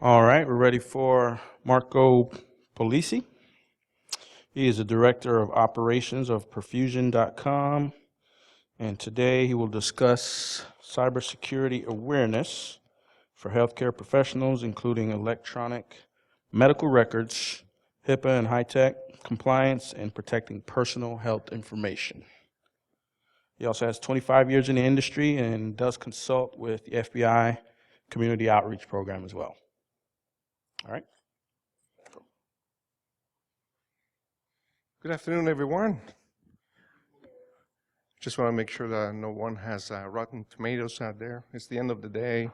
All right, we're ready for Marco Polizzi. He is the Director of Operations of Perfusion.com, and today he will discuss cybersecurity awareness for healthcare professionals, including electronic medical records, HIPAA and high-tech compliance, and protecting personal health information. He also has 25 years in the industry and does consult with the FBI Community Outreach Program as well. All right. Good afternoon, everyone. Just want to make sure that no one has rotten tomatoes out there. It's the end of the day,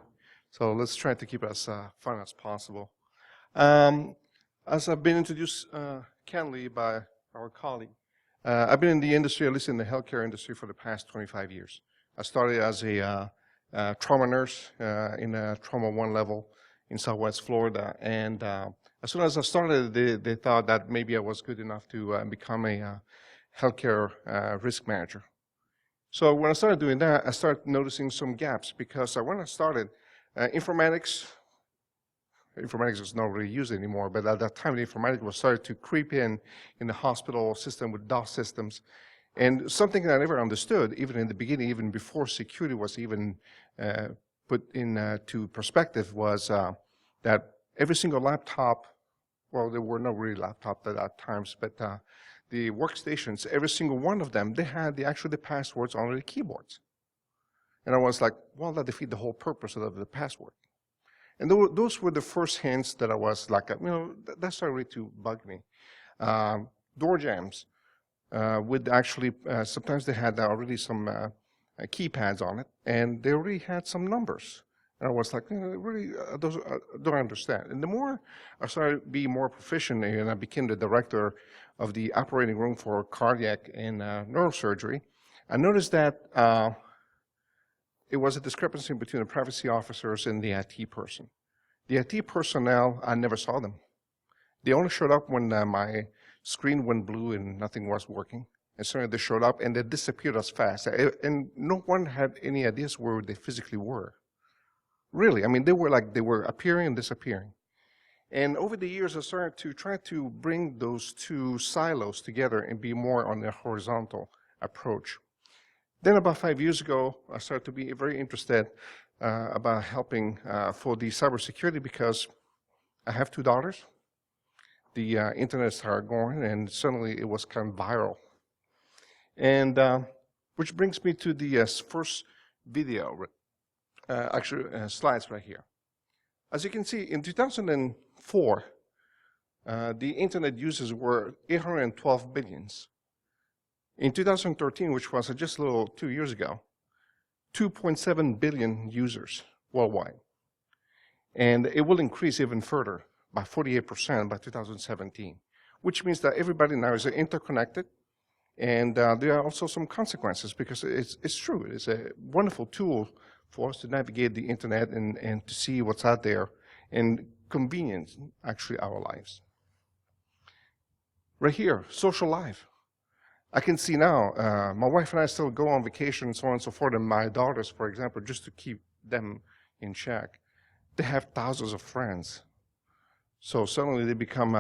so let's try to keep it as fun as possible. As I've been introduced candidly by our colleague, I've been in the industry, at least in the healthcare industry, for the past 25 years. I started as a trauma nurse in a Trauma 1 level in Southwest Florida, and as soon as I started, they thought that maybe I was good enough to become a healthcare risk manager. So when I started doing that, I started noticing some gaps, because when I started, informatics is not really used anymore, but at that time the informatics was started to creep in the hospital system with DOS systems. And something that I never understood, even in the beginning, even before security was even put into perspective, was that every single laptop, well, there were no really laptops at that times, but the workstations, every single one of them, they had the passwords on the keyboards. And I was like, well, that defeats the whole purpose of the password. And those were the first hints that I was like, that started really to bug me. Door jams would actually, sometimes they had already some keypads on it, and they already had some numbers. And I was like, really, I don't understand. And the more I started to be more proficient, and I became the director of the operating room for cardiac and neurosurgery, I noticed that it was a discrepancy between the privacy officers and the IT person. The IT personnel, I never saw them. They only showed up when my screen went blue and nothing was working. And suddenly they showed up and they disappeared as fast. And no one had any ideas where they physically were. Really, I mean, they were appearing and disappearing. And over the years, I started to try to bring those two silos together and be more on the horizontal approach. Then about 5 years ago, I started to be very interested about helping for the cybersecurity, because I have 2 daughters. The internet started going, and suddenly it was kind of viral. And which brings me to the first video, slides right here. As you can see, in 2004, the internet users were 812 billions. In 2013, which was just a little 2 years ago, 2.7 billion users worldwide. And it will increase even further by 48% by 2017, which means that everybody now is interconnected. And there are also some consequences, because it's true. It's a wonderful tool for us to navigate the internet and to see what's out there and convenience, actually, our lives. Right here, social life. I can see now, my wife and I still go on vacation and so on and so forth, and my daughters, for example, just to keep them in check, they have thousands of friends. So suddenly they become,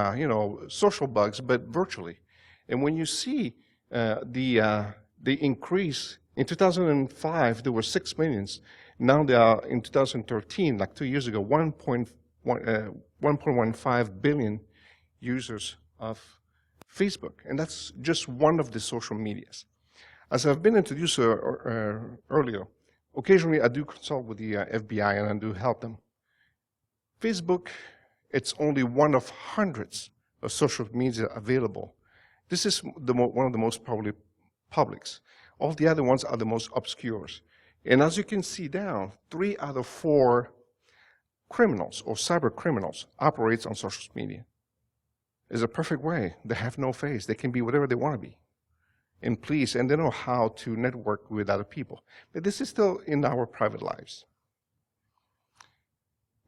social bugs, but virtually. And when you see the increase, in 2005, there were 6 million. Now they are, in 2013, like 2 years ago, 1.15 billion users of Facebook, and that's just one of the social medias. As I've been introduced earlier, occasionally I do consult with the FBI and I do help them. Facebook, it's only one of hundreds of social media available. This is one of the most probably publics. All the other ones are the most obscures. And as you can see down, 3 out of 4 criminals or cyber criminals operates on social media. Is a perfect way. They have no face. They can be whatever they want to be. And they know how to network with other people. But this is still in our private lives.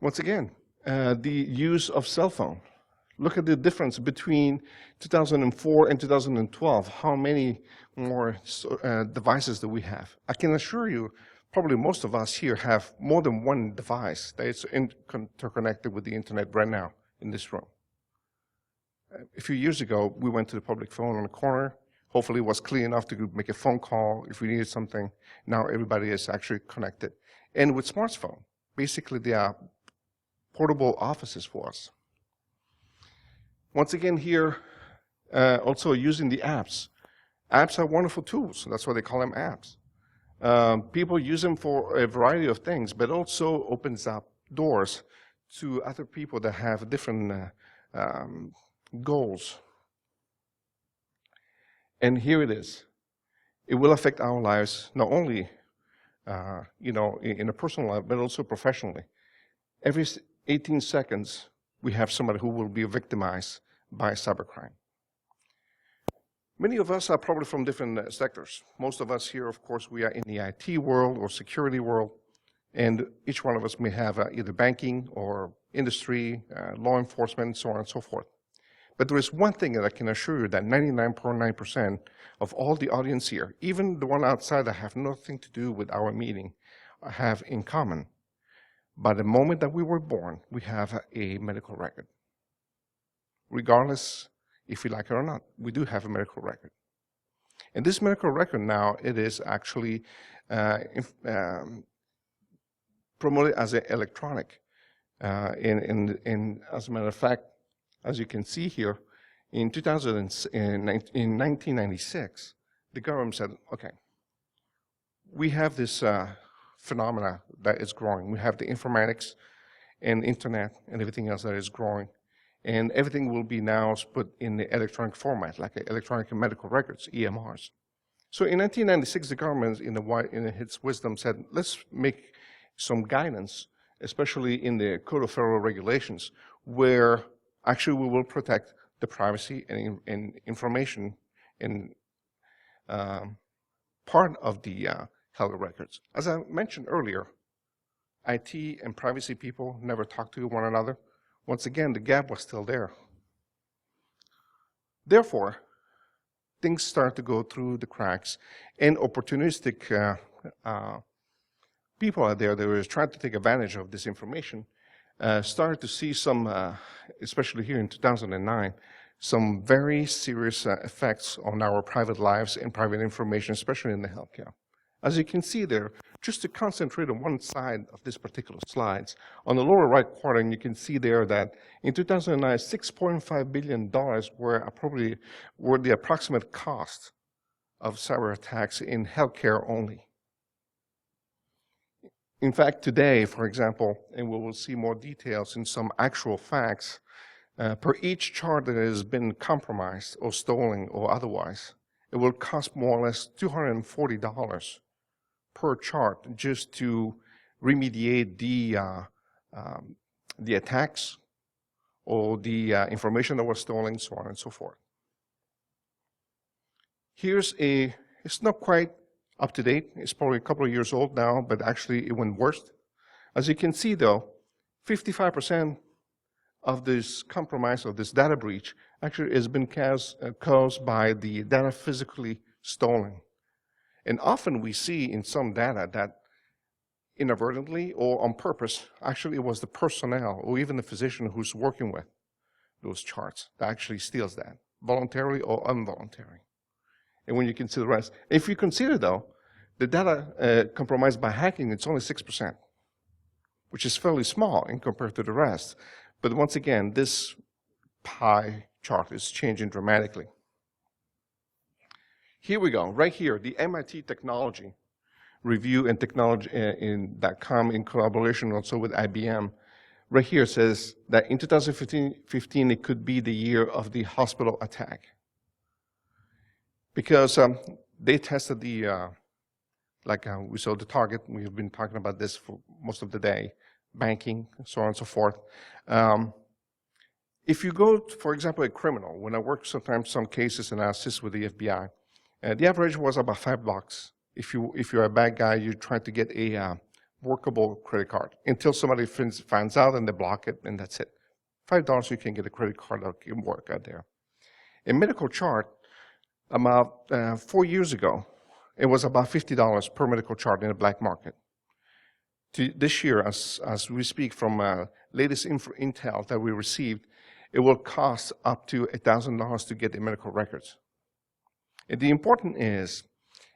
Once again, the use of cell phone. Look at the difference between 2004 and 2012. How many more devices do we have? I can assure you, probably most of us here have more than one device that is interconnected with the internet right now in this room. A few years ago, we went to the public phone on the corner. Hopefully it was clear enough to make a phone call if we needed something. Now everybody is actually connected. And with smartphone, basically they are portable offices for us. Once again here, also using the apps. Apps are wonderful tools. That's why they call them apps. People use them for a variety of things, but also opens up doors to other people that have different goals. And here it is. It will affect our lives, not only in a personal life, but also professionally. Every 18 seconds, we have somebody who will be victimized by cybercrime. Many of us are probably from different sectors. Most of us here, of course, we are in the IT world or security world, and each one of us may have either banking or industry, law enforcement, so on and so forth. But there is one thing that I can assure you that 99.9% of all the audience here, even the one outside that have nothing to do with our meeting, have in common. By the moment that we were born, we have a medical record. Regardless if we like it or not, we do have a medical record. And this medical record now, it is actually promoted as an electronic. As a matter of fact, as you can see here, in 1996, the government said, okay, we have this phenomena that is growing. We have the informatics and internet and everything else that is growing. And everything will be now put in the electronic format, like electronic medical records, EMRs. So in 1996, the government, in its wisdom, said, let's make some guidance, especially in the Code of Federal Regulations, where actually we will protect the privacy and information in part of the health records. As I mentioned earlier, IT and privacy people never talk to one another. Once again, the gap was still there. Therefore, things start to go through the cracks, and opportunistic people out there that were trying to take advantage of this information started to see some, especially here in 2009, some very serious effects on our private lives and private information, especially in the healthcare. As you can see there, just to concentrate on one side of this particular slides, on the lower right quadrant, you can see there that in 2009, $6.5 billion were the approximate cost of cyber attacks in healthcare only. In fact, today, for example, and we will see more details in some actual facts, per each chart that has been compromised or stolen or otherwise, it will cost more or less $240 per chart just to remediate the attacks or the information that was stolen, so on and so forth. Here's it's not quite up to date. It's probably a couple of years old now, but actually it went worse. As you can see though, 55% of this compromise, of this data breach, actually has been caused by the data physically stolen. And often we see in some data that inadvertently or on purpose, actually it was the personnel or even the physician who's working with those charts that actually steals that, voluntarily or involuntarily. And when you consider the rest, if you consider though, the data compromised by hacking, it's only 6%, which is fairly small in compared to the rest. But once again, this pie chart is changing dramatically. Here we go, right here, the MIT Technology Review and Technology.com in collaboration also with IBM. Right here says that in 2015, it could be the year of the hospital attack. Because they tested the, we saw the target, we've been talking about this for most of the day, banking, so on and so forth. If you go, for example, a criminal, when I work sometimes some cases and I assist with the FBI, the average was about $5. If you're a bad guy, you try to get a workable credit card until somebody finds out and they block it, and that's it. $5, you can get a credit card that can work out there. A medical chart, about 4 years ago, it was about $50 per medical chart in the black market. this year, as we speak, from latest intel that we received, it will cost up to $1,000 to get the medical records. And the important is,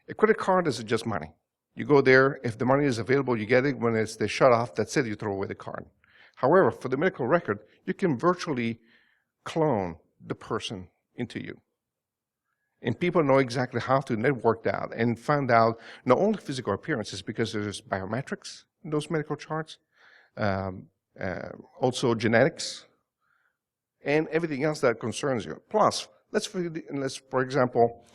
a credit card is just money. You go there, if the money is available, you get it. When they shut off, that's it, you throw away the card. However, for the medical record, you can virtually clone the person into you. And people know exactly how to network that and find out not only physical appearances, because there's biometrics in those medical charts, also genetics, and everything else that concerns you. Plus, for example,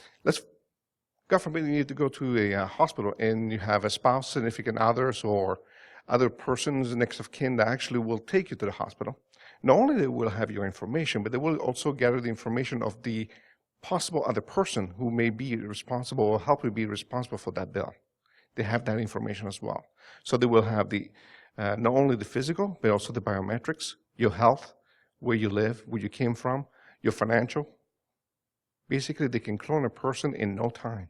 God forbid you need to go to a hospital and you have a spouse, significant others, or other persons, next of kin that actually will take you to the hospital. Not only they will have your information, but they will also gather the information of the possible other person who may be responsible or help you be responsible for that bill. They have that information as well. So they will have not only the physical, but also the biometrics, your health, where you live, where you came from, your financial. Basically, they can clone a person in no time.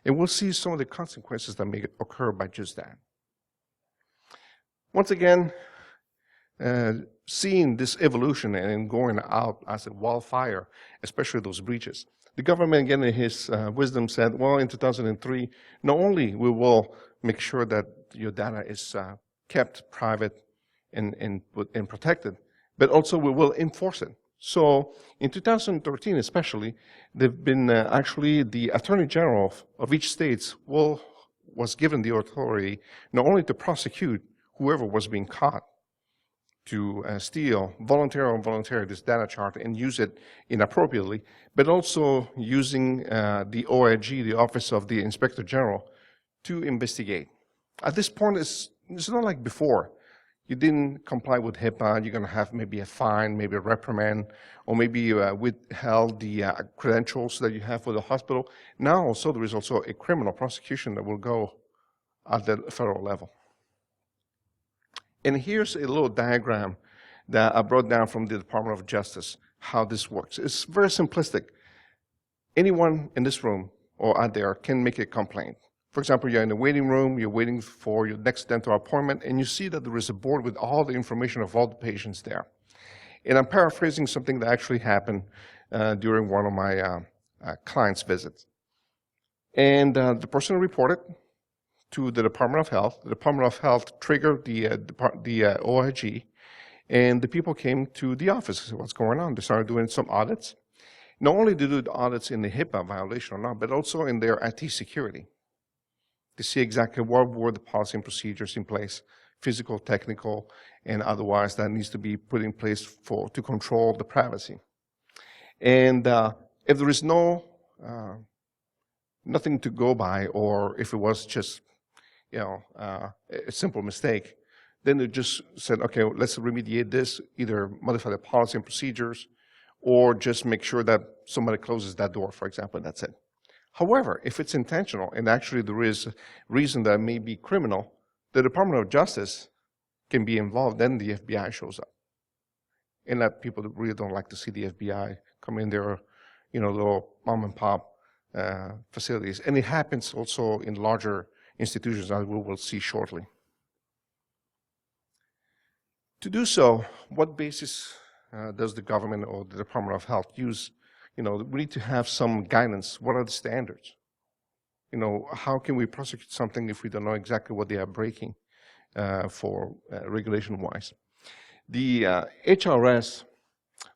And we'll see some of the consequences that may occur by just that. Once again, seeing this evolution and going out as a wildfire, especially those breaches, the government, again, in his wisdom said, well, in 2003, not only we will make sure that your data is kept private and protected, but also we will enforce it. So in 2013 especially, they've been actually the Attorney General of each state was given the authority not only to prosecute whoever was being caught to steal, voluntary or involuntary, this data chart and use it inappropriately, but also using the OIG, the Office of the Inspector General, to investigate. At this point, it's not like before. You didn't comply with HIPAA, you're going to have maybe a fine, maybe a reprimand, or maybe you withheld the credentials that you have for the hospital. Now also there is also a criminal prosecution that will go at the federal level. And here's a little diagram that I brought down from the Department of Justice, how this works. It's very simplistic. Anyone in this room or out there can make a complaint. For example, you're in the waiting room, you're waiting for your next dental appointment, and you see that there is a board with all the information of all the patients there. And I'm paraphrasing something that actually happened during one of my clients' visits. And the person reported to the Department of Health. The Department of Health triggered the OIG, and the people came to the office and said, what's going on? They started doing some audits. Not only did they do the audits in the HIPAA violation or not, but also in their IT security, to see exactly what were the policy and procedures in place, physical, technical, and otherwise that needs to be put in place to control the privacy. And if there is nothing to go by, or if it was just a simple mistake, then they just said, okay, let's remediate this, either modify the policy and procedures, or just make sure that somebody closes that door, for example, and that's it. However, if it's intentional and actually there is reason that it may be criminal, the Department of Justice can be involved, then the FBI shows up. And that people really don't like to see the FBI come in their little mom and pop facilities. And it happens also in larger institutions, as we will see shortly. To do so, what basis does the government or the Department of Health use? We need to have some guidance. What are the standards? How can we prosecute something if we don't know exactly what they are breaking for regulation-wise? The HRS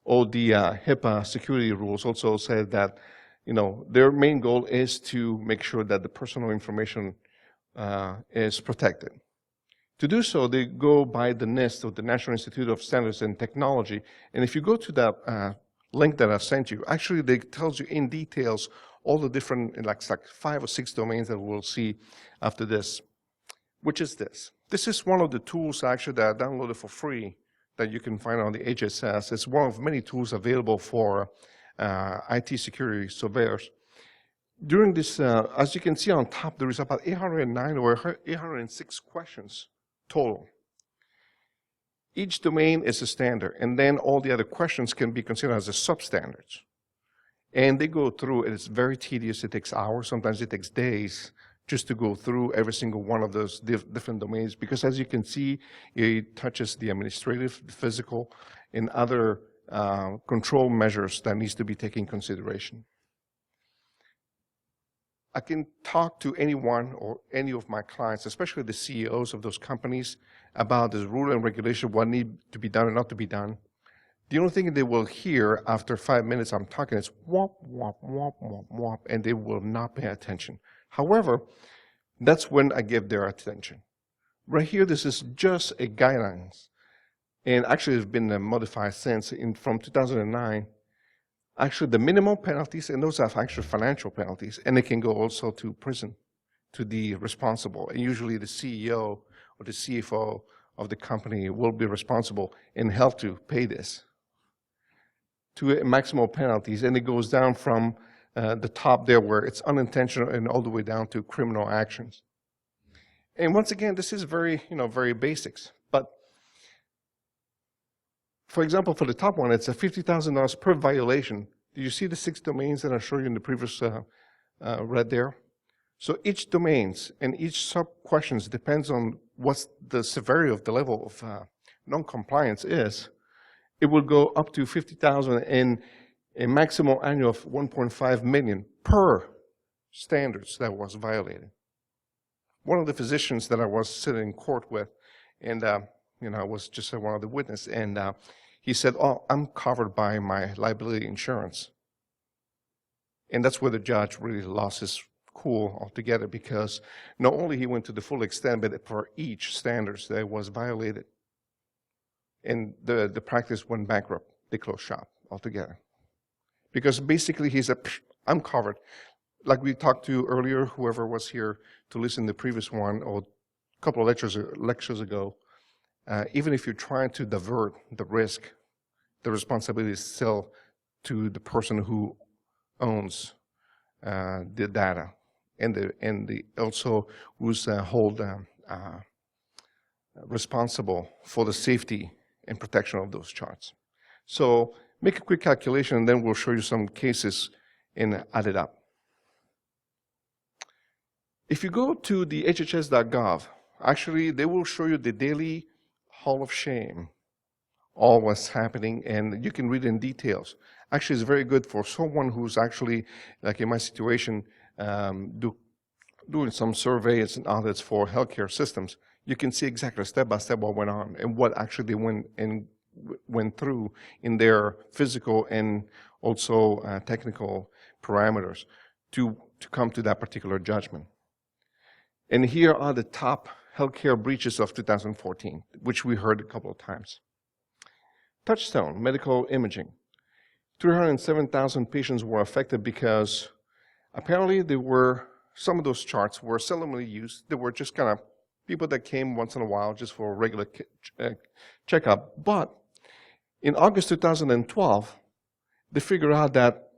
or the HIPAA security rules also said that their main goal is to make sure that the personal information is protected. To do so, they go by the NIST, or the National Institute of Standards and Technology. And if you go to that link that I sent you, actually it tells you in details all the different, like 5 or 6 domains that we'll see after this, which is this. This is one of the tools actually that I downloaded for free that you can find on the HSS. It's one of many tools available for IT security surveyors. During this, as you can see on top, there is about 809 or 806 questions total. Each domain is a standard, and then all the other questions can be considered as a substandards. And they go through, and it's very tedious. It takes hours, sometimes it takes days, just to go through every single one of those different domains, because as you can see, it touches the administrative, the physical, and other control measures that needs to be taken in consideration. I can talk to anyone or any of my clients, especially the CEOs of those companies, about this rule and regulation, what need to be done and not to be done. The only thing they will hear after 5 minutes I'm talking is womp, womp, womp, womp, womp, and they will not pay attention. However, that's when I give their attention. Right here, this is just a guidelines. And actually, it's been modified since from 2009. Actually, the minimum penalties, and those are actually financial penalties, and they can go also to prison, to the responsible. And usually the CEO or the CFO of the company will be responsible and help to pay this to maximum penalties. And it goes down from the top there where it's unintentional and all the way down to criminal actions. And once again, this is very, very basics. But for example, for the top one, it's a $50,000 per violation. Did you see the 6 domains that I showed you in the previous read there? So each domains and each sub-questions depends on what's the severity of the level of non-compliance is. It will go up to $50,000 and a maximum annual of $1.5 million per standards that was violated. One of the physicians that I was sitting in court with, and I was just one of the witnesses, and he said, "Oh, I'm covered by my liability insurance." And that's where the judge really lost his cool altogether, because not only he went to the full extent, but for each standards that was violated. And the practice went bankrupt. They closed shop altogether. Because basically he said, "I'm covered." Like we talked to earlier, whoever was here to listen to the previous one, or a couple of lectures ago, even if you're trying to divert the risk, the responsibility is still to the person who owns the data, and the also who's responsible for the safety and protection of those charts. So make a quick calculation, and then we'll show you some cases and add it up. If you go to the hhs.gov, actually they will show you the daily Hall of Shame, all what's happening, and you can read in details. Actually, it's very good for someone who's actually, like in my situation, doing some surveys and audits for healthcare systems. You can see exactly step by step what went on and what actually they went through in their physical and also technical parameters to come to that particular judgment. And here are the top healthcare breaches of 2014, which we heard a couple of times. Touchstone medical imaging. 307,000 patients were affected because apparently some of those charts were seldomly used. They were just kind of people that came once in a while just for a regular checkup. But in August 2012, they figured out that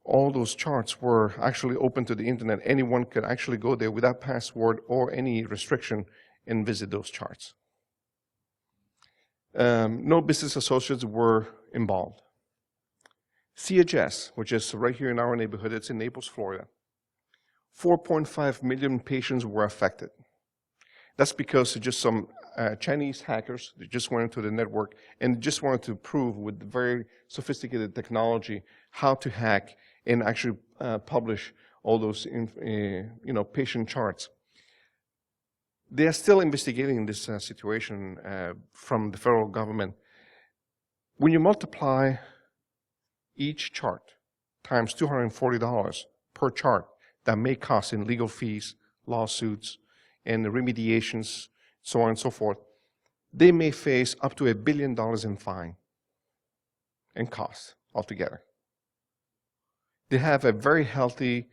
all those charts were actually open to the internet. Anyone could actually go there without password or any restriction and visit those charts. No business associates were involved. CHS, which is right here in our neighborhood, it's in Naples, Florida. 4.5 million patients were affected. That's because just some Chinese hackers that just went into the network and just wanted to prove with very sophisticated technology how to hack and actually publish all those patient charts. They are still investigating this situation from the federal government. When you multiply each chart times $240 per chart, that may cost in legal fees, lawsuits, and remediations, so on and so forth, they may face up to $1 billion in fine and costs altogether. They have a very healthy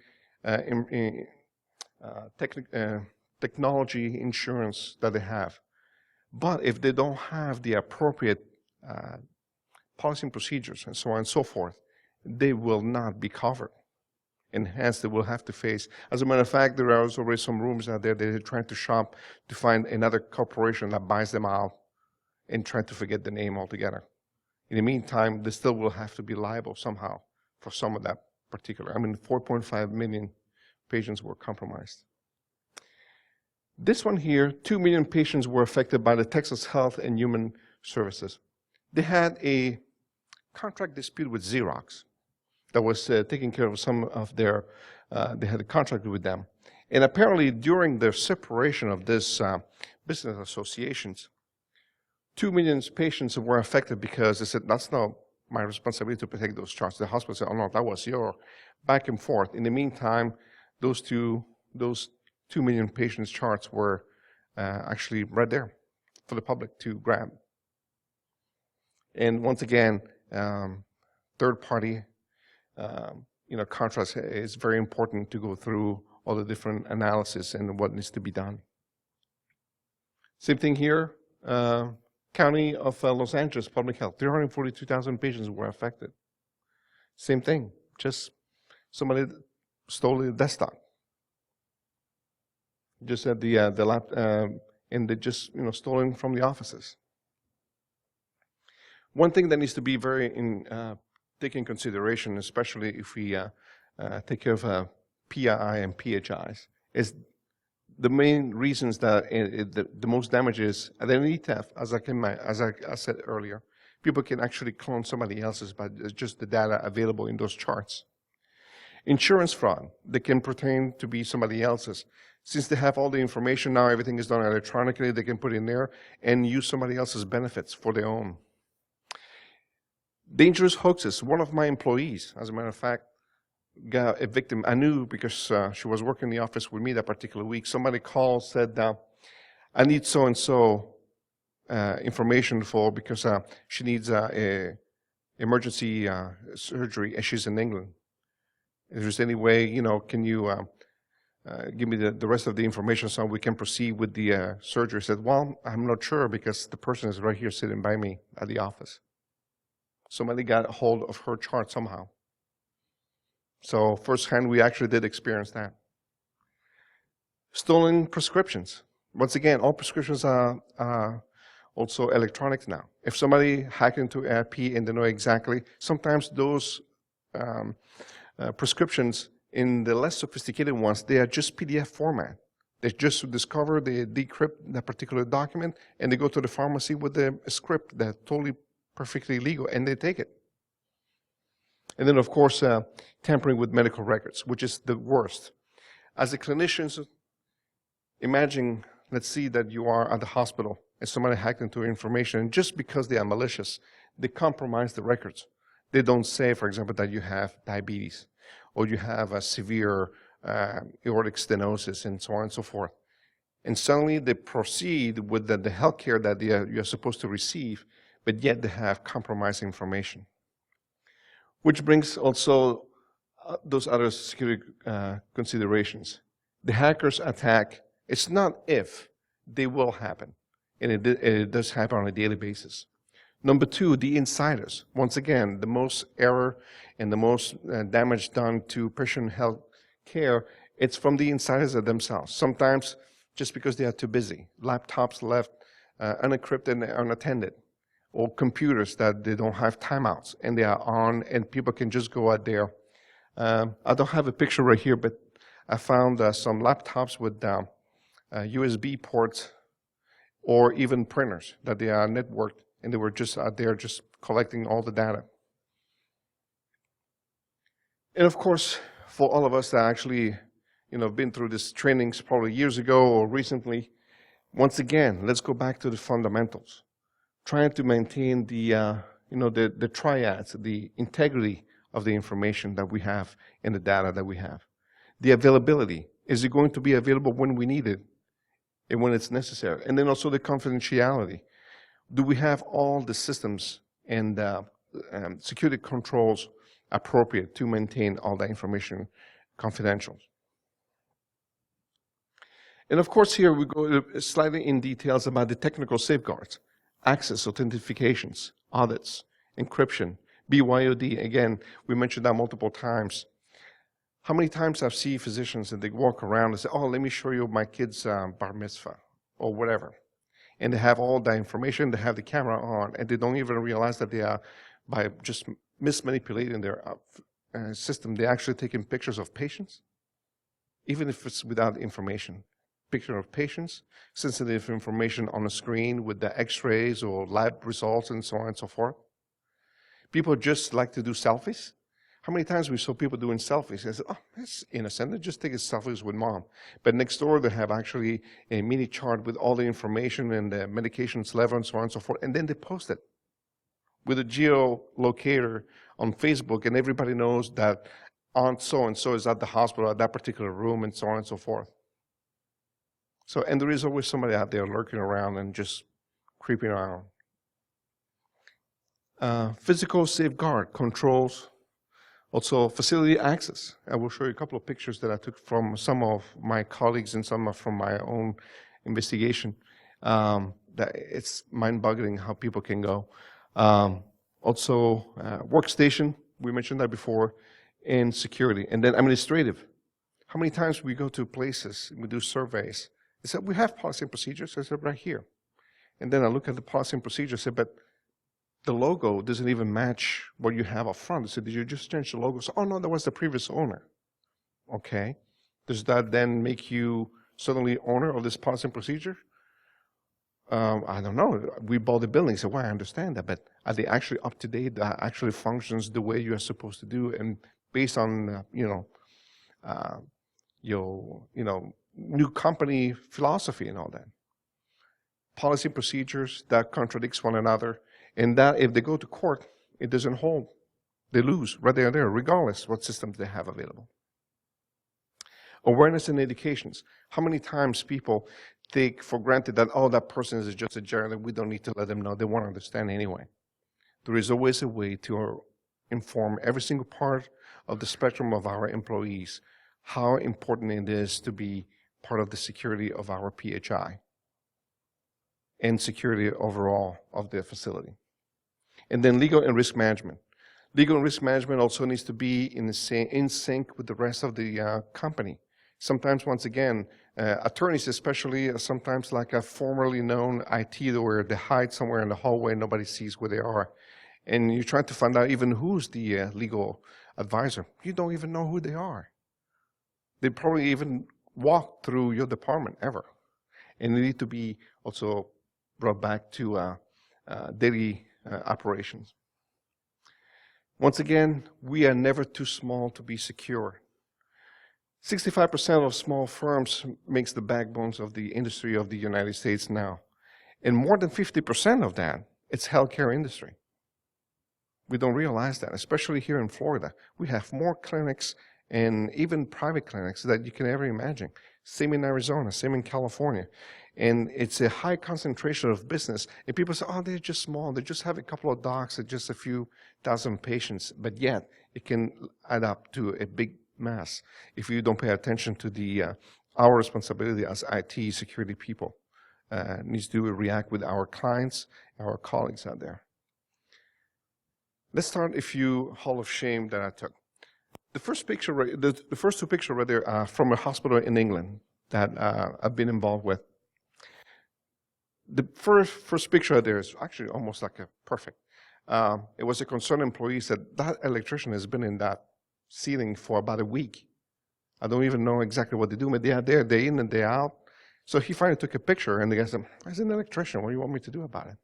technology insurance that they have. But if they don't have the appropriate policy and procedures and so on and so forth, they will not be covered. And hence they will have to face, as a matter of fact, there are already some rumors out there that they're trying to shop to find another corporation that buys them out and try to forget the name altogether. In the meantime, they still will have to be liable somehow for some of that particular. 4.5 million patients were compromised. This one here, 2 million patients were affected by the Texas Health and Human Services. They had a contract dispute with Xerox that was taking care of some of their, they had a contract with them. And apparently during their separation of this business associations, 2 million patients were affected because they said, that's not my responsibility to protect those charts. The hospital said, oh no, that was your back and forth. In the meantime, those 2 million patients charts were actually right there for the public to grab. And once again, third party contracts is very important to go through all the different analysis and what needs to be done. Same thing here, County of Los Angeles Public Health, 342,000 patients were affected. Same thing, just somebody stole the desktop. Just at the lab, and they just stolen from the offices. One thing that needs to be very taken in consideration, especially if we take care of PII and PHIs, is the main reasons that the most damage is identity theft. As I said earlier, people can actually clone somebody else's by just the data available in those charts. Insurance fraud, they can pertain to be somebody else's. Since they have all the information now, everything is done electronically, they can put it in there and use somebody else's benefits for their own. Dangerous hoaxes. One of my employees, as a matter of fact, got a victim. I knew because she was working in the office with me that particular week. Somebody called, said, I need so-and-so information because she needs a emergency surgery and she's in England. If there's any way, can you give me the rest of the information so we can proceed with the surgery? I said, well, I'm not sure because the person is right here sitting by me at the office. Somebody got a hold of her chart somehow. So firsthand, we actually did experience that. Stolen prescriptions. Once again, all prescriptions are also electronics now. If somebody hacked into AP and they know exactly, sometimes those prescriptions in the less sophisticated ones, they are just PDF format. They just discover, they decrypt that particular document, and they go to the pharmacy with the script that's totally perfectly legal, and they take it. And then, of course, tampering with medical records, which is the worst. As a clinician, imagine, let's see that you are at the hospital and somebody hacked into your information, and just because they are malicious, they compromise the records. They don't say, for example, that you have diabetes, or you have a severe aortic stenosis, and so on and so forth. And suddenly they proceed with the health care that you're supposed to receive, but yet they have compromised information. Which brings also those other security considerations. The hackers attack, it's not if, they will happen. And it does happen on a daily basis. Number two, the insiders. Once again, the most error and the most damage done to patient health care, it's from the insiders themselves. Sometimes just because they are too busy. Laptops left unencrypted and unattended. Or computers that they don't have timeouts and they are on and people can just go out there. I don't have a picture right here, but I found some laptops with USB ports or even printers that they are networked, and they were just out there just collecting all the data. And of course, for all of us that actually been through these trainings probably years ago or recently, once again, let's go back to the fundamentals. Trying to maintain the triads, the integrity of the information that we have and the data that we have. The availability. Is it going to be available when we need it and when it's necessary? And then also the confidentiality. Do we have all the systems and security controls appropriate to maintain all that information confidential? And of course, here we go slightly in details about the technical safeguards. Access, authentications, audits, encryption, BYOD. Again, we mentioned that multiple times. How many times I've seen physicians and they walk around and say, oh, let me show you my kid's bar mitzvah or whatever. And they have all that information, they have the camera on, and they don't even realize that they are, by just mismanipulating their system, they're actually taking pictures of patients, even if it's without information. picture of patients, sensitive information on the screen with the x-rays or lab results and so on and so forth. People just like to do selfies. How many times we saw people doing selfies? I said, oh, that's innocent. They're just taking selfies with mom. But next door, they have actually a mini chart with all the information and the medications level and so on and so forth. And then they post it with a geolocator on Facebook, and everybody knows that Aunt so-and-so is at the hospital at that particular room and so on and so forth. So, and there is always somebody out there lurking around and just creeping around. Physical safeguard controls, also facility access. I will show you a couple of pictures that I took from some of my colleagues and some from my own investigation. That it's mind-boggling how people can go. Also, workstation, we mentioned that before, and security. And then administrative. How many times we go to places, we do surveys, they said, we have policy and procedures. I said, right here. And then I look at the policy and procedures, I said, but the logo doesn't even match what you have up front. I said, did you just change the logo? So, oh no, that was the previous owner. Okay. Does that then make you suddenly owner of this policy and procedure? I don't know. We bought the building. So, well, I understand that, but are they actually up to date? That actually functions the way you are supposed to do, and based on your new company philosophy and all that. Policy procedures that contradicts one another, and that if they go to court, it doesn't hold. They lose right there, regardless what systems they have available. Awareness and educations. How many times people take for granted that, oh, that person is just a journalist, we don't need to let them know, they won't understand anyway. There is always a way to inform every single part of the spectrum of our employees how important it is to be part of the security of our PHI and security overall of the facility. And then legal and risk management. Legal and risk management also needs to be in sync with the rest of the company. Sometimes, once again, attorneys especially, sometimes like a formerly known IT where they hide somewhere in the hallway, nobody sees where they are. And you try to find out even who's the legal advisor. You don't even know who they are. They probably even walk through your department ever. And they need to be also brought back to daily operations. Once again, we are never too small to be secure. 65% of small firms makes the backbones of the industry of the United States now. And more than 50% of that, it's healthcare industry. We don't realize that, especially here in Florida. We have more clinics and even private clinics that you can ever imagine. Same in Arizona, same in California. And it's a high concentration of business. And people say, oh, they're just small. They just have a couple of docs and just a few thousand patients. But yet, it can add up to a big mess if you don't pay attention to the our responsibility as IT security people. Needs to react with our clients, our colleagues out there. Let's start a few Hall of Shame that I took. The first picture, the first two pictures right there are from a hospital in England that I've been involved with. The first picture right there is actually almost like a perfect. It was a concerned employee said that electrician has been in that ceiling for about a week. I don't even know exactly what they do, but they are there day in and day out. So he finally took a picture, and the guy said, "As an electrician, what do you want me to do about it?"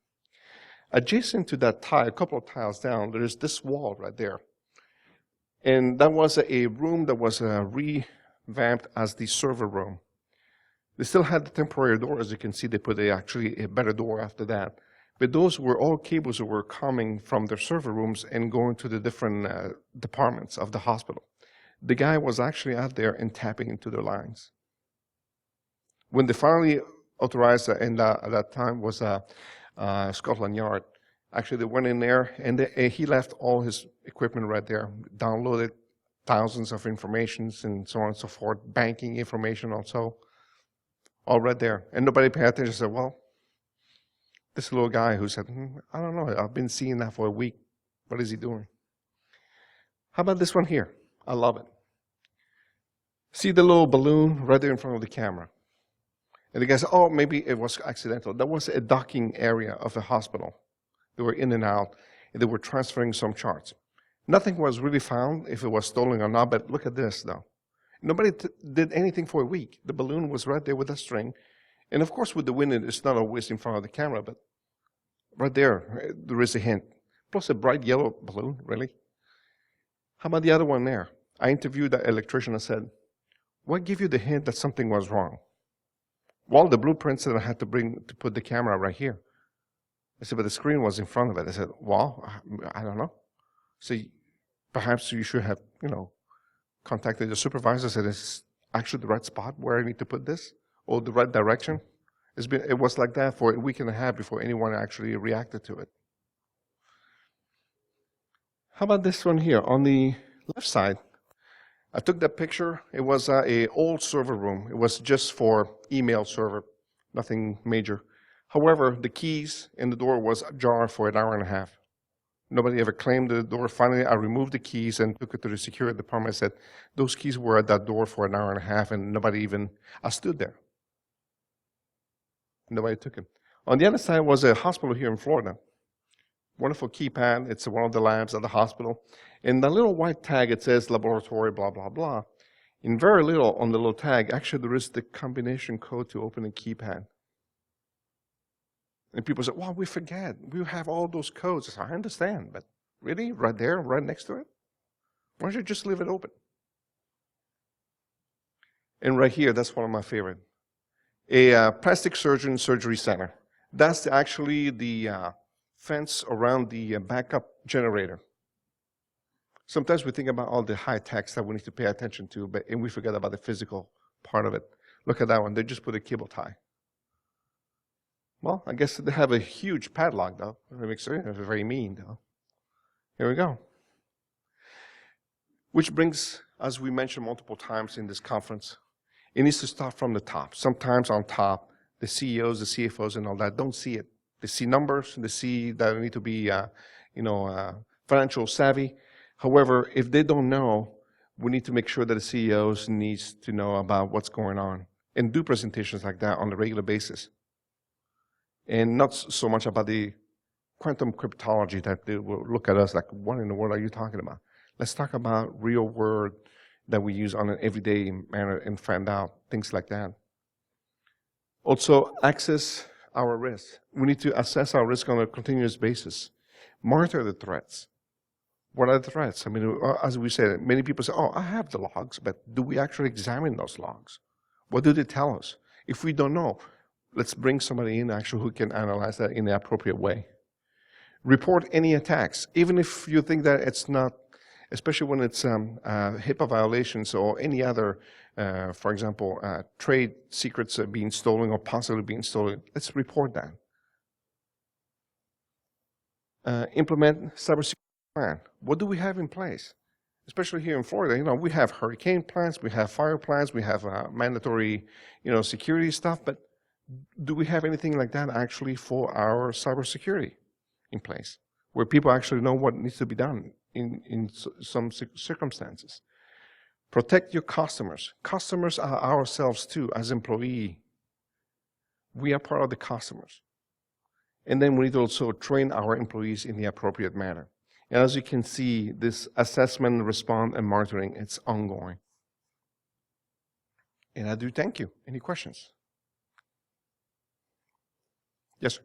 Adjacent to that tile, a couple of tiles down, there's this wall right there. And that was a room that was revamped as the server room. They still had the temporary door, as you can see. They put actually a better door after that. But those were all cables that were coming from their server rooms and going to the different departments of the hospital. The guy was actually out there and tapping into their lines. When they finally authorized, and at that time was Scotland Yard, actually they went in there and he left all his equipment right there, downloaded thousands of informations and so on and so forth, banking information also, all right there. And nobody paid attention. Said, well, this little guy who said, I don't know, I've been seeing that for a week. What is he doing? How about this one here? I love it. See the little balloon right there in front of the camera. And the guy said, oh, maybe it was accidental. That was a docking area of a hospital. They were in and out, and they were transferring some charts. Nothing was really found if it was stolen or not, but look at this, though. Nobody did anything for a week. The balloon was right there with a string. And of course, with the wind, it's not always in front of the camera, but right there is a hint. Plus a bright yellow balloon, really? How about the other one there? I interviewed that electrician and said, what gave you the hint that something was wrong? Well, the blueprint said I had to put the camera right here. I said, but the screen was in front of it. I said, well, I don't know. So perhaps you should have, contacted your supervisor and said, is this actually the right spot where I need to put this? Or the right direction? It was like that for a week and a half before anyone actually reacted to it. How about this one here? On the left side, I took that picture. It was a old server room. It was just for email server, nothing major. However, the keys in the door was ajar for an hour and a half. Nobody ever claimed the door. Finally, I removed the keys and took it to the security department. I said, those keys were at that door for an hour and a half, and I stood there. Nobody took it. On the other side was a hospital here in Florida. Wonderful keypad. It's one of the labs at the hospital. And the little white tag, it says laboratory, blah, blah, blah. In very little on the little tag, actually there is the combination code to open a keypad. And people say, well, we forget. We have all those codes. I said, I understand, but really? Right there, right next to it? Why don't you just leave it open? And right here, that's one of my favorite. A plastic surgeon surgery center. That's actually the fence around the backup generator. Sometimes we think about all the high techs that we need to pay attention to, and we forget about the physical part of it. Look at that one. They just put a cable tie. Well, I guess they have a huge padlock, though. It makes it very mean, though. Here we go. Which brings, as we mentioned multiple times in this conference, it needs to start from the top. Sometimes on top, the CEOs, the CFOs, and all that don't see it. They see numbers, they see that they need to be, financial savvy. However, if they don't know, we need to make sure that the CEOs needs to know about what's going on and do presentations like that on a regular basis. And not so much about the quantum cryptology that they will look at us like, what in the world are you talking about? Let's talk about real word that we use on an everyday manner and find out things like that. Also, access our risk. We need to assess our risk on a continuous basis. Monitor the threats. What are the threats? I mean, as we said, many people say, oh, I have the logs, but do we actually examine those logs? What do they tell us? If we don't know, let's bring somebody in actually who can analyze that in the appropriate way. Report any attacks, even if you think that it's not, especially when it's HIPAA violations or any other, for example, trade secrets being stolen or possibly being stolen. Let's report that. Implement cybersecurity plan. What do we have in place? Especially here in Florida, we have hurricane plans, we have fire plans, we have mandatory, security stuff, but do we have anything like that actually for our cybersecurity in place, where people actually know what needs to be done in some circumstances? Protect your customers. Customers are ourselves too, as employee. We are part of the customers. And then we need to also train our employees in the appropriate manner. And as you can see, this assessment, response, and monitoring, it's ongoing. And I do thank you. Any questions? Yes, sir.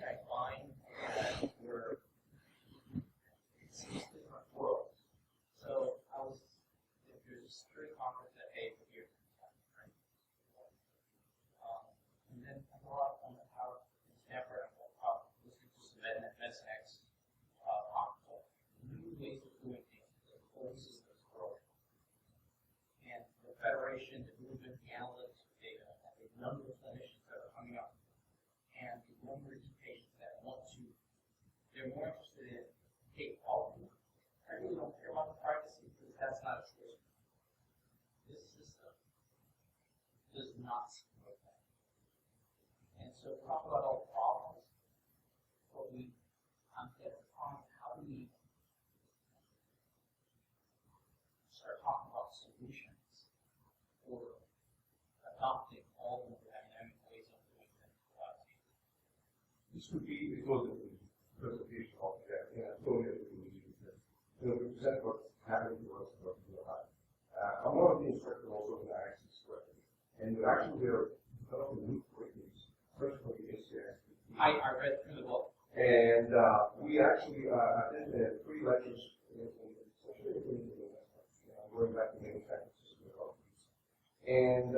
I find that we're it's different worlds. So if there's a security conference at 8 here, right? And then I go out on the power in Stanford, I'm listening to some MedSex conference, new ways of doing things, the whole system is growing. And the Federation, the movement, the analytics of data, and the number of clinicians that are coming up, and the number of patients that want to, they're more interested in, hey, all of them, I really don't care about the privacy because that's not a choice. This system does not support that. And so talk about all the problems, but I'm getting on how do we start talking about solutions for adopting all of the dynamic ways of doing things. This would be because of the presentation of that. Yeah, totally agree with you. we present what's happening to us, what we feel about. I'm one of the instructors also in the IC square. And actually, we're developing new curriculums, first for the ACS. I read through the book. And we actually attended 3 lectures, going back to manufacturing system development. And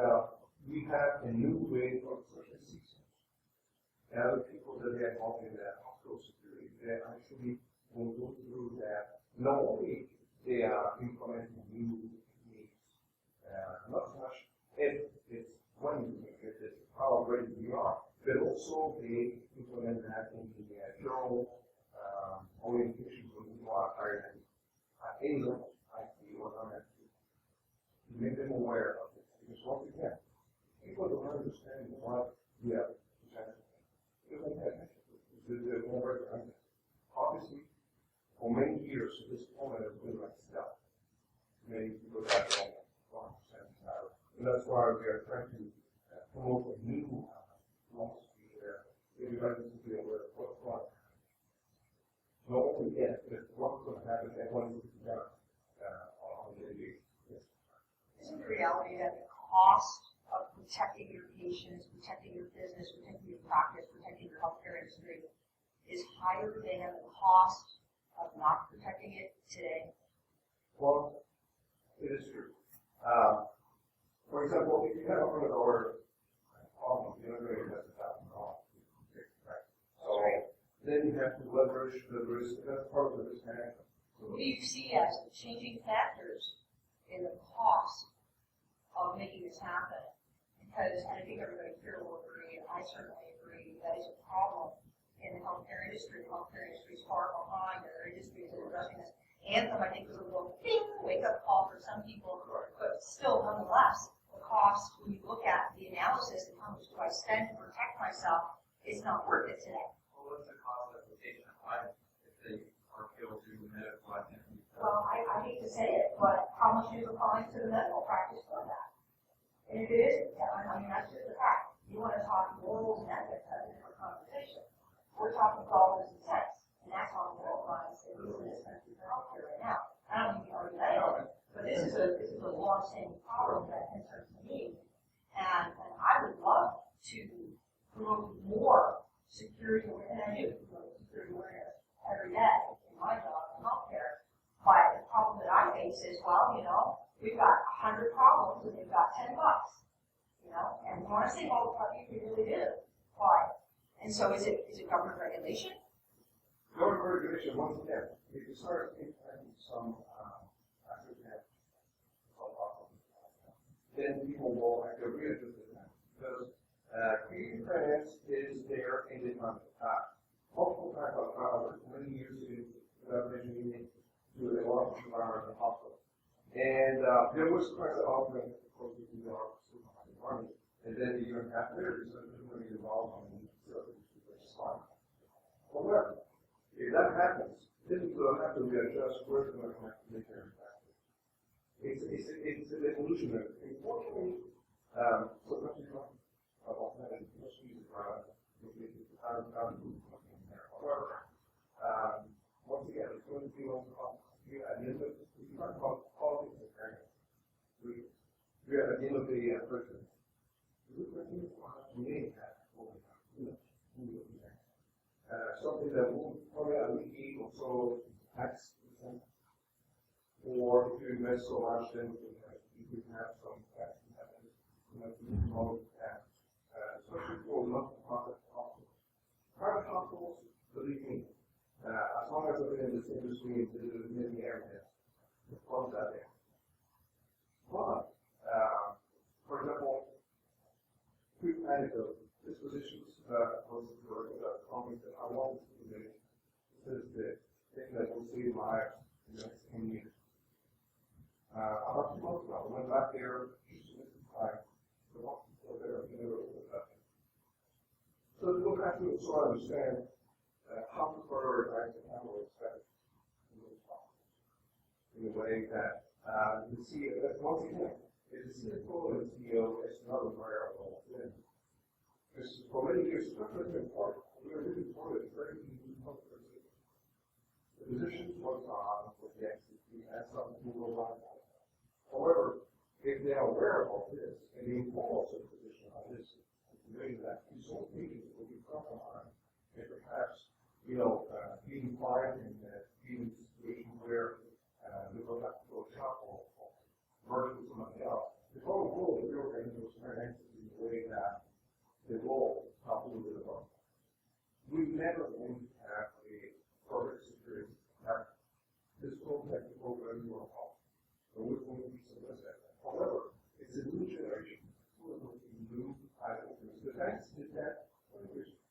we have a new way of social systems. And other people that are involved in that hospital security, that actually will go through that. Not only they are implementing new techniques, not so much if it's when you make it, how ready we are, but also they implement that in the general orientation when you are hired at any level, IT or non-IT, to make them aware of it. Because once again, people don't understand what we have presented. They don't pay attention. They don't recognize it. Obviously, for many years, this format has been like stealth. Many people have done 100%. And that's why we are trying to promote a new philosophy where everybody needs to be aware of what's going on. Not only yet, but what's going to happen and what needs to be done on the day. Yes. Isn't the reality that the cost of protecting your patients, protecting your business, protecting your practice, protecting your healthcare industry is higher than the cost of not protecting it today? Well, it is true. For example, if you have a $100 problem, you're not going to invest $1,000. Right? So then you have to leverage the risk. That's part of the risk management. What do you see as the changing factors in the cost of making this happen? Because I think everybody here will agree, and I certainly agree, that is a problem in the healthcare industry. The healthcare industry is far behind other industries that are addressing this. Anthem, I think, was a little bing, wake-up call for some people, but still, nonetheless, the cost, when you look at the analysis and how much do I spend to protect myself, it's not worth it today. Well, what's the cost of the patient life if they are killed due to medical activity? Well, I hate to say it, but how much is applying to the medical practice for that? And if it isn't, I mean, that's just a fact. You want to talk morals and ethics, that's a different conversation. We're talking dollars and cents, and that's on the lines, at least in this country for healthcare right now. I don't mean to argue that element, but this is a long-standing problem that concerns me, and I would love to promote more security awareness, and I do promote security awareness every day in my job in healthcare. But the problem that I face is, well, you know, we've got 100 problems and we've got $10, you know, and we want to save all the puppies, we really do. Why? And so is it government regulation? Government regulation, once again, if you start implementing some then people will actually readjust it because creative finance is there in the economy. Multiple times I worked many years in engineering to a large environment in the hospital. And there was quite a lot of them, of course, we do our environment. And then a year and a half later, so there's going to be involved in the facility, which is fine. However, if that happens, then we'll have to readjust where we're going to have to make their impact. It's an evolutionary. Unfortunately, sometimes you don't about that, and just use it around. However, once again, it's going to be on at the end of if you talk about politics and fairness, we are at the end of the person. We may have something that will probably alleviate also tax, or if you invest so much, then you could have some tax especially for not-for-profit hospitals. Private hospitals, believe me, as long as I've been in this industry in many areas, the funds are there. But, for example, quick anecdote, this position was the comment that I wanted to make. This is the thing that will save lives in the next 10 years. About 2 months ago, I went back there just to try the hospital there in the middle of the country. So to look at it, so I understand how to prioritize the capital expense in a way that you see it once again. If the CFO and the CEO is another variable, then because for many years, it's not really important. We are really important. It's very easy to talk to the The positions was on with the XCP as something to go on. However, if they are aware of all this, and they inform us of the position on this, maybe that these whole meetings will be compromised, and perhaps, being quiet and being in a situation where we will have to go shop or merge with somebody else. The total goal of the reorganization was very entity in the way that the role helped a little bit above. We've never going to have a perfect security. Physical, technical, whatever you want to call it. So we're going to be some of that. However, it's a new generation. We're going to be new items. The banks did that 20 years ago.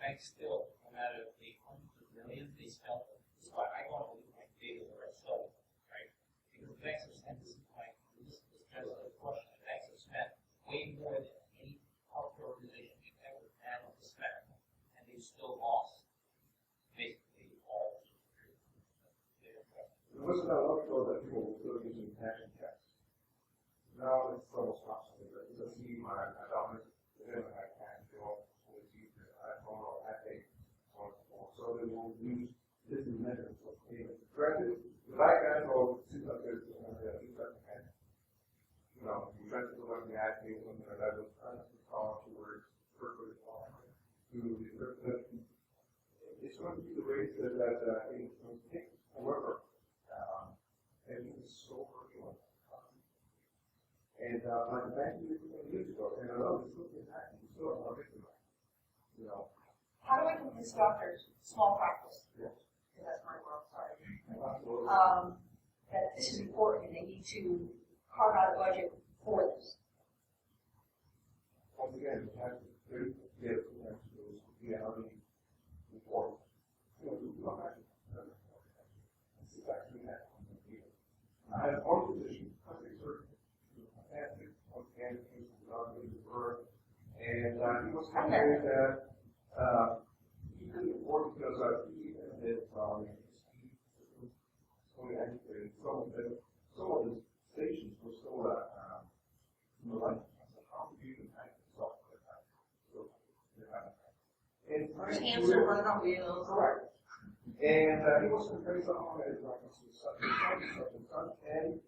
Banks still, no matter the hundreds of millions they spent, this is why I want to believe my data were stolen, right? Because the banks have spent this like this is just a question. The banks have spent way more than any healthcare organization you've ever had to spend, and they've still lost basically all of the It wasn't that long ago that people were still using cash and checks. Now it's almost possible. Because I see my doctors, they don't have cash, they all use their iPhone or iPad, so on and so forth. So they will use different methods of payment. Granted, the black guys all seem like there's you try to go on the iPad, something like that, those kinds of call towards perfect call. It's going to be the race that it's going to take. However, everything is so virtual. And like the bank years ago, and I know this still is happening, we still are victimized. How do I convince doctors, small practice, Yes. because that's my world, sorry, Absolutely. that this is important and they need to carve out a budget for this? Once again, we have to get those reality reports. We don't have to. This is actually happening here. I had one position, plastic surgeon, fantastic, once again, he was not really referred, and he was saying that he couldn't afford because he had only activated some of the stations were still like how do you even hack the software? And Cancer running on wheels. correct. And he was comparing something as like such and such, and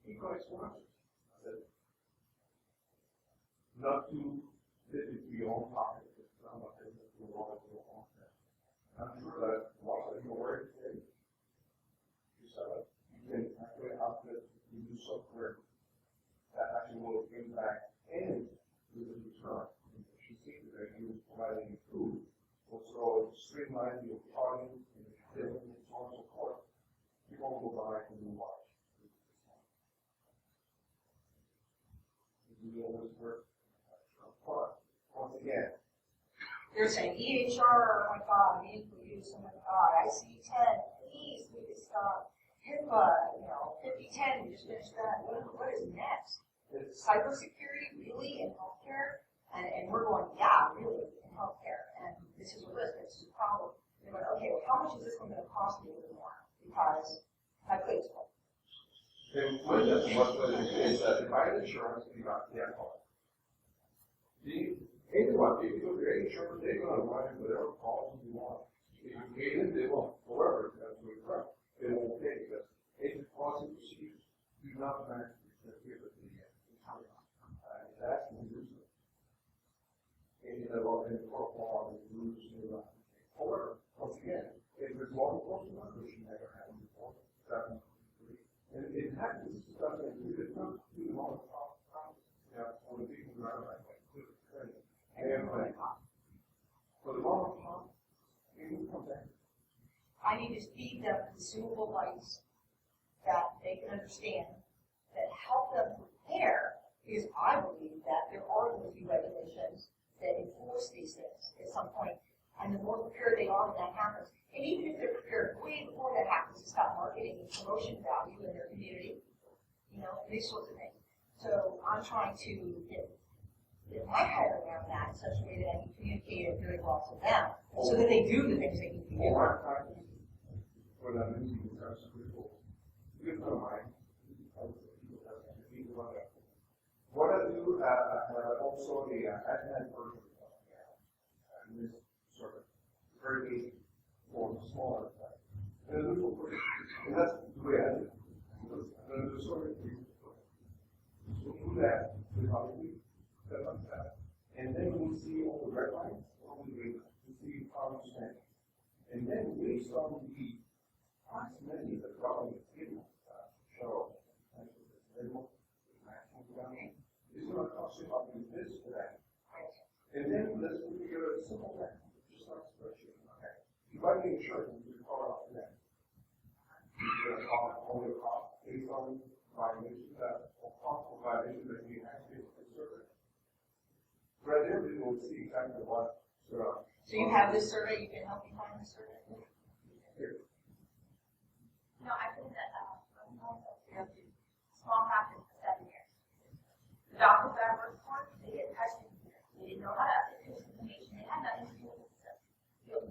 he collects watches. I said, not to fit into your own pocket. It's not like this, you want to go on that. I'm sure that watch that you're wearing today, you sell it. You can actually outfit, you do software that actually will impact and with a return. She sees that you providing food, also streamline your charting and billing and so on and so forth. You won't go buy a new watch. You always work. But once again, They're saying EHR, oh my God, we use, oh my God, ICD-10, please, we just stop. HIPAA, 5010, we just finished that. What is next? it's Cybersecurity, really, in healthcare? And we're going, yeah, really, in healthcare. And this is a risk, this is a problem. They're going, okay, well, how much is this one going to cost me a little more? Because my plate's full. and with this, what is that if I had insurance, you got the alcohol. Anyone, if you look at any insurance, they're going to run whatever policy you want. If you pay them, they won't. However, that's what it's right. They won't pay because agent policy procedures do not match the insurance. It's actually useless. And in the court law, the rules do not. However, once again, if there's law enforcement, which you never had before, and it happens, this is something that we did not do the law for the people who are like and for the law of pop, it will come back. I need to feed them consumable lights that they can understand, that help them prepare, because I believe that there are going to be regulations that enforce these things at some point, and the more prepared they are when that happens, and even if they're prepared way before that happens, it's got marketing and promotion value in their community, these sorts of things. So I'm trying to get my head around that in such a way that I can communicate it very well to them, so that they do the things they need to do. Or when I'm using the terms of people, you can mind. What I do, I have also the iPad version of this sort of very basic form, smaller then there's no question. And that's the way I do it. There's a sort of, so do that, probably, step by step. And then we see all the red lines, all the green lines, we see how you stand. And then based on the proximity of the problem that's given, show, it's going to cost you about this or that. And then let's put together a simple plan, just like a spreadsheet. Okay. If I get insurance, you can call it off to that. You're going to call it only a cost based on violations or possible violations that you actually observe. Right there, we will see exactly what. So you have this survey, you can help me find the survey? Here. No, I think that, small practice for 7 years. The doctors that I worked for, they didn't touch it. They didn't know how to update this information. They had nothing to do with the system.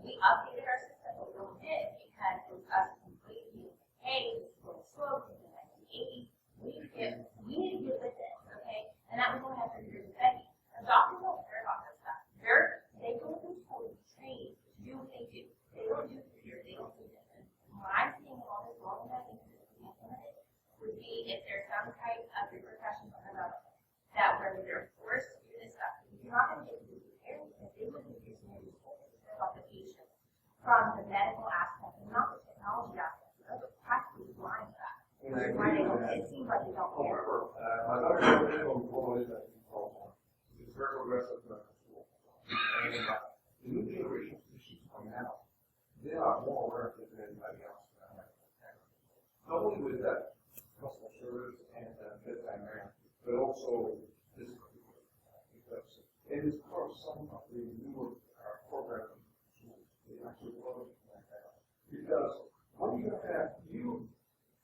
We updated our system, but we really did because it was us completely, hey, this is going slow, this is in the 1980s. We need to get with this, okay? And that was only after years of begging. The doctors don't care about this stuff. They go to school to train to do what they do. They don't do computers, they don't do this. And what I'm seeing in all this world, and I think this is implemented, would be if there's some type of repercussion from the government that where they're forced to do this stuff, you're not going to get to prepared because they wouldn't be using it about the patient from the medical aspect and not the technology aspect. Those are practically blind to that. Which is why they don't, it seems like they don't care. Another example is that it's very progressive medical school. And the new generation of physicians coming out, they are more aware of it than anybody else. Not only with that customer service and bedside manner, but also this particular because it is part of some of the newer program tools. Actually love it like that. Because what you have,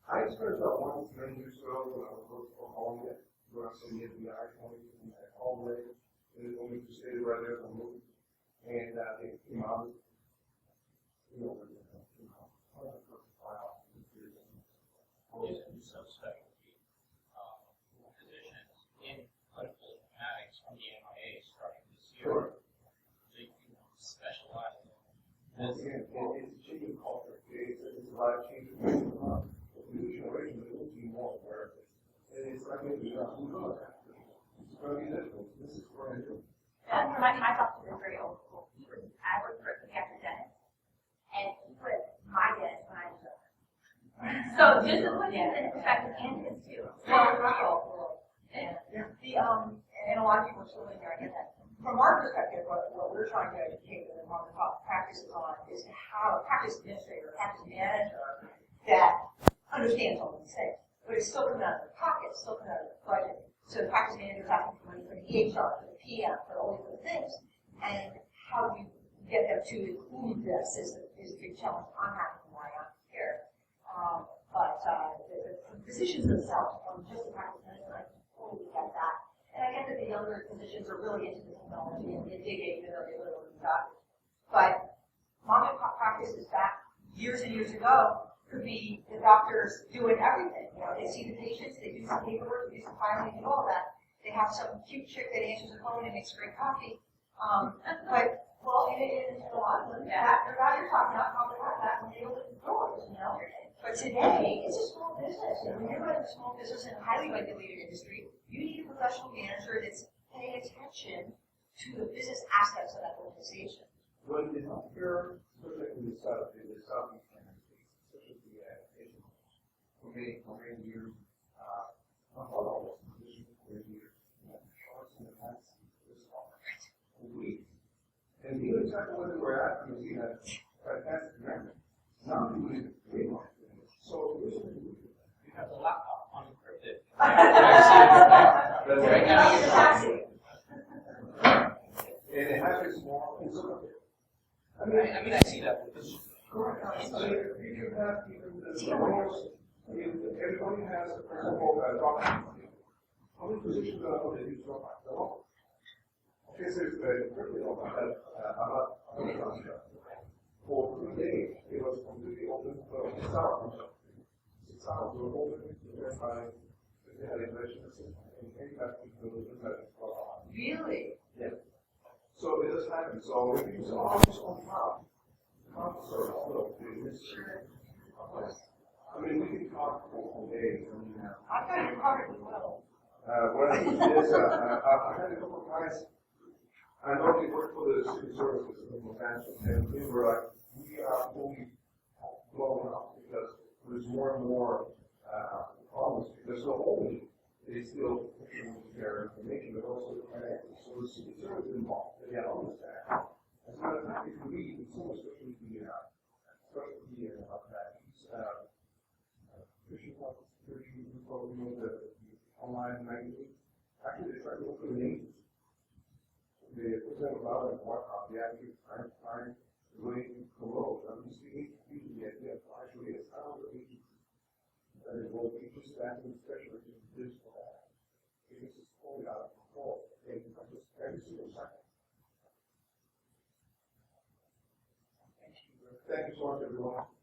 I experienced that once many years ago when I was working from home yet, when I was in the FBI, and I called away, and it only to stay right there for a movie. And they came out, Some specialty physicians in clinical informatics from the MIA starting this year. Sure. So you can specialize in Once again, it's a changing culture. It's a lot of changes. The new generation is looking more aware of it. And it's like maybe it's going to be this is brand new. My doctor was very old school. I worked for a pediatric dentist, and he was my dentist when I was younger. So just to put things in perspective, and his too. And a lot of people are still in there, I get that. From our perspective, what we're trying to educate them on the practices on is to have a practice administrator, a practice manager that understands all these things. But it's still coming out of their pocket, it's still coming out of their budget. So the practice manager is asking for money for the EHR, for the PM, for all these other things. And how do you get them to include this is a big challenge I'm having why I'm here. But the physicians themselves, just the practice manager, I totally get that. And I get that the younger physicians are really into the technology and they dig in, they're really got it. But mom and pop practices back years and years ago could be the doctors doing everything. They see the patients, they do some paperwork, they do some filing, they do all that. They have some cute chick that answers the phone and makes great coffee. But well, and a lot of them, they're out here talking about that when they open the doors, But today, it's a small business. And when you're running a small business in a highly regulated industry, you need a professional manager that's paying attention to the business aspects of that organization. When the healthcare, especially in the southeast United States, especially the education, for many years, not all of us, for years, charts and events, this all. And the exactly where they were at, you see that fantastic memory. Now people need to read on it. So here's what you do. you have the laptop unencrypted. Right now. And it has a small conservative. I mean, I see that with this. Correct. So you can have even the everybody has a principal document. How many positions are they use documents? A lot. Okay, so it's very quickly about that. For 3 days, it was completely open for 6 hours. 6 hours were open to verify if they had information system. And any kind of Really? Yeah. So it does happen. So if you use all this on top, the service will do this. What I think is, I had a couple of guys, I normally work for the city services in Los Angeles, and they were like, we are fully blown up because there's more and more problems, because not only they still pushing their information, but also the financial. So the city service is involved, they get on the staff. As a matter of fact, if you read, it's almost especially the fishing security, the online magazine. Actually, they try to look for the names. They put them about and what the actually trying to find the way to promote. You see, usually the idea of actually a sound of agency. That is what we just staffing specialists in this for that. Because it's totally out of control. They can just every single second. Thank you so much, everyone.